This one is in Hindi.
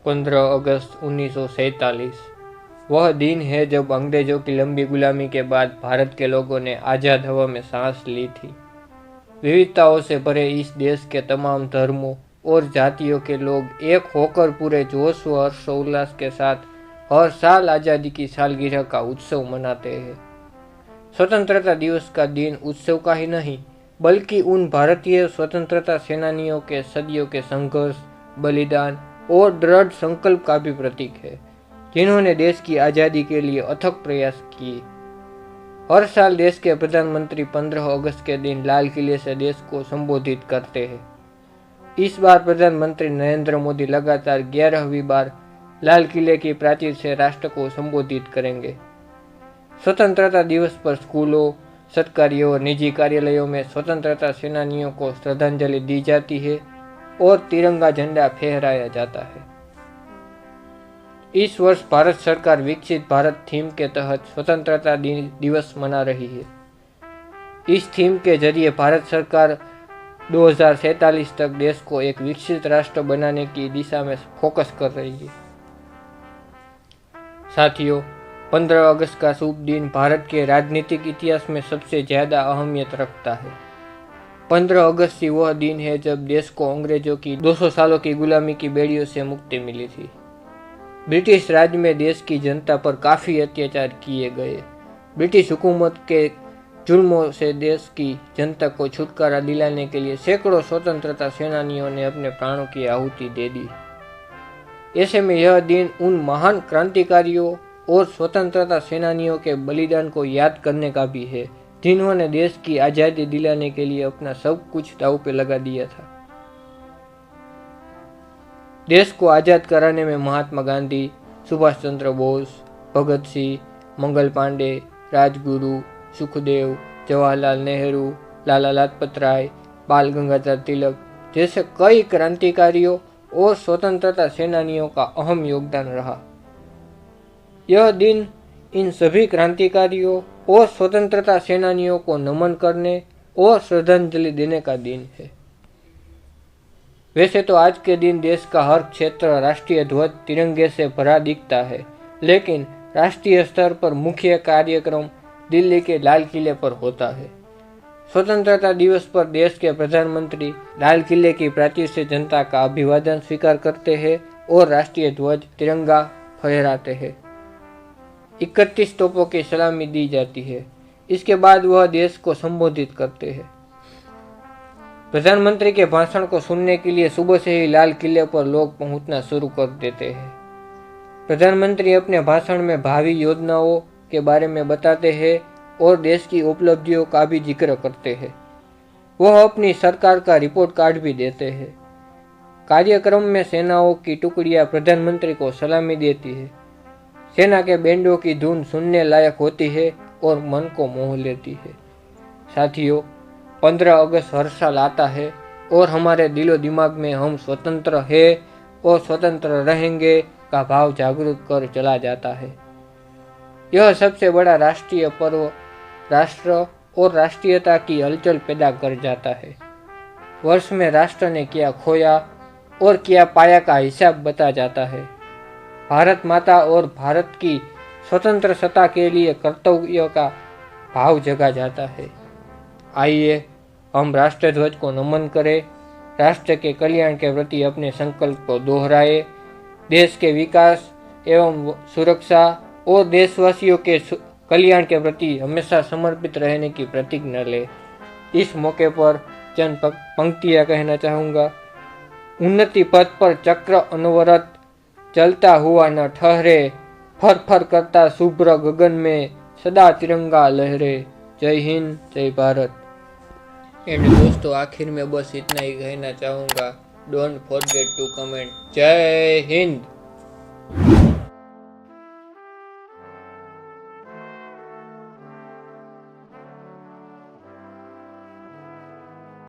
15 अगस्त 1947 वह दिन है जब अंग्रेजों की लंबी गुलामी के बाद भारत के लोगों ने आज़ाद हवा में सांस ली थी। विविधताओं से भरे इस देश के तमाम धर्मों और जातियों के लोग एक होकर पूरे जोश व हर्षोल्लास के साथ हर साल आज़ादी की सालगिरह का उत्सव मनाते हैं। स्वतंत्रता दिवस का दिन उत्सव का ही नहीं, बल्कि उन भारतीय स्वतंत्रता सेनानियों के सदियों के संघर्ष, बलिदान और दृढ़ संकल्प का भी प्रतीक है, जिन्होंने देश की आज़ादी के लिए अथक प्रयास किए। हर साल देश के प्रधानमंत्री 15 अगस्त के दिन लाल किले से देश को संबोधित करते हैं। इस बार प्रधानमंत्री नरेंद्र मोदी लगातार 11वीं बार लाल किले की प्राचीर से राष्ट्र को संबोधित करेंगे। स्वतंत्रता दिवस पर स्कूलों, सरकारी और निजी कार्यालयों में स्वतंत्रता सेनानियों को श्रद्धांजलि दी जाती है और तिरंगा झंडा फहराया जाता है। इस वर्ष भारत सरकार विकसित भारत थीम के तहत स्वतंत्रता दिवस मना रही है। इस थीम के जरिए भारत सरकार 2047 तक देश को एक विकसित राष्ट्र बनाने की दिशा में फोकस कर रही है। साथियों, 15 अगस्त का शुभ दिन भारत के राजनीतिक इतिहास में सबसे ज्यादा अहमियत रखता है। 15 अगस्त ही वह दिन है जब देश को अंग्रेजों की 200 सालों की गुलामी की बेड़ियों से मुक्ति मिली थी। ब्रिटिश राज में देश की जनता पर काफ़ी अत्याचार किए गए। ब्रिटिश हुकूमत के जुल्मों से देश की जनता को छुटकारा दिलाने के लिए सैकड़ों स्वतंत्रता सेनानियों ने अपने प्राणों की आहुति दे दी। ऐसे में यह दिन उन महान क्रांतिकारियों और स्वतंत्रता सेनानियों के बलिदान को याद करने का भी है, जिन्होंने देश की आज़ादी दिलाने के लिए अपना सब कुछ दांव पे लगा दिया था। देश को आज़ाद कराने में महात्मा गांधी, सुभाष चंद्र बोस, भगत सिंह, मंगल पांडे, राजगुरु, सुखदेव, जवाहरलाल नेहरू, लाला लाजपत राय, बाल गंगाधर तिलक जैसे कई क्रांतिकारियों और स्वतंत्रता सेनानियों का अहम योगदान रहा। यह दिन इन सभी क्रांतिकारियों और स्वतंत्रता सेनानियों को नमन करने और श्रद्धांजलि देने का दिन है। वैसे तो आज के दिन देश का हर क्षेत्र राष्ट्रीय ध्वज तिरंगे से भरा दिखता है, लेकिन राष्ट्रीय स्तर पर मुख्य कार्यक्रम दिल्ली के लाल किले पर होता है। स्वतंत्रता दिवस पर देश के प्रधानमंत्री लाल किले की प्राचीर से जनता का अभिवादन स्वीकार करते हैं और राष्ट्रीय ध्वज तिरंगा फहराते हैं। 31 तोपों की सलामी दी जाती है। इसके बाद वह देश को संबोधित करते हैं। प्रधानमंत्री के भाषण को सुनने के लिए सुबह से ही लाल किले पर लोग पहुंचना शुरू कर देते हैं। प्रधानमंत्री अपने भाषण में भावी योजनाओं के बारे में बताते हैं और देश की उपलब्धियों का भी जिक्र करते हैं। वह अपनी सरकार का रिपोर्ट कार्ड भी देते हैं। कार्यक्रम में सेनाओं की टुकड़ियां प्रधानमंत्री को सलामी देती है। सेना के बैंडों की धुन सुनने लायक होती है और मन को मोह लेती है। साथियों, 15 अगस्त हर साल आता है और हमारे दिलो दिमाग में हम स्वतंत्र हैं और स्वतंत्र रहेंगे का भाव जागरूक कर चला जाता है। यह सबसे बड़ा राष्ट्रीय पर्व राष्ट्र और राष्ट्रीयता की हलचल पैदा कर जाता है। वर्ष में राष्ट्र ने क्या खोया और क्या पाया का हिसाब बता जाता है। भारत माता और भारत की स्वतंत्र सत्ता के लिए कर्तव्य का भाव जगा जाता है। आइए हम राष्ट्र ध्वज को नमन करें, राष्ट्र के कल्याण के प्रति अपने संकल्प को दोहराए, देश के विकास एवं सुरक्षा और देशवासियों के कल्याण के प्रति हमेशा समर्पित रहने की प्रतिज्ञा ले। इस मौके पर चंद पंक्तियां कहना चाहूँगा। उन्नति पथ पर चक्र अनवरत चलता हुआ न ठहरे, फर फर करता शुभ्र गगन में सदा तिरंगा लहरे। जय हिंद, जय भारत। एंड दोस्तों, आखिर में बस इतना ही कहना चाहूँगा, डोंट फॉरगेट टू कमेंट। जय हिंद।